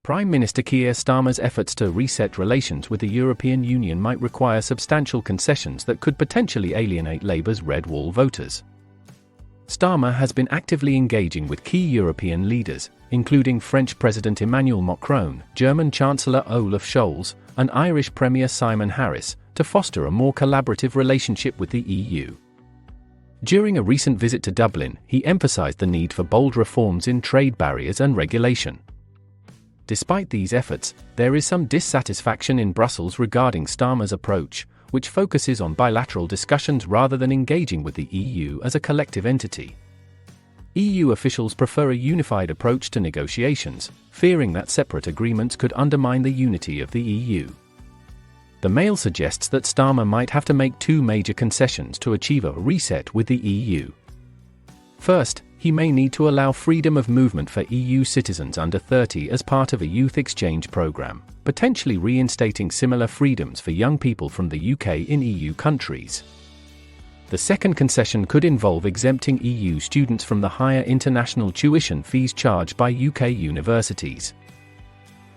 Prime Minister Keir Starmer's efforts to reset relations with the European Union might require substantial concessions that could potentially alienate Labour's Red Wall voters. Starmer has been actively engaging with key European leaders, including French President Emmanuel Macron, German Chancellor Olaf Scholz, and Irish Premier Simon Harris, to foster a more collaborative relationship with the EU. During a recent visit to Dublin, he emphasized the need for bold reforms in trade barriers and regulation. Despite these efforts, there is some dissatisfaction in Brussels regarding Starmer's approach, which focuses on bilateral discussions rather than engaging with the EU as a collective entity. EU officials prefer a unified approach to negotiations, fearing that separate agreements could undermine the unity of the EU. The Mail suggests that Starmer might have to make two major concessions to achieve a reset with the EU. First, he may need to allow freedom of movement for EU citizens under 30 as part of a youth exchange program, potentially reinstating similar freedoms for young people from the UK in EU countries. The second concession could involve exempting EU students from the higher international tuition fees charged by UK universities.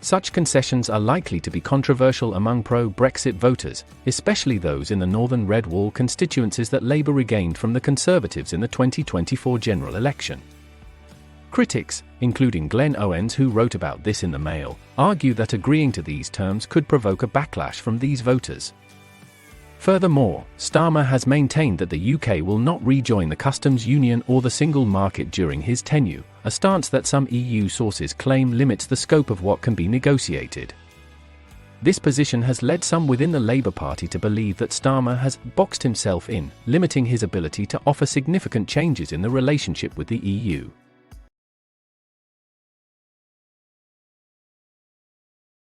Such concessions are likely to be controversial among pro-Brexit voters, especially those in the northern Red Wall constituencies that Labour regained from the Conservatives in the 2024 general election. Critics, including Glenn Owens, who wrote about this in the Mail, argue that agreeing to these terms could provoke a backlash from these voters. Furthermore, Starmer has maintained that the UK will not rejoin the customs union or the single market during his tenure, a stance that some EU sources claim limits the scope of what can be negotiated. This position has led some within the Labour Party to believe that Starmer has boxed himself in, limiting his ability to offer significant changes in the relationship with the EU.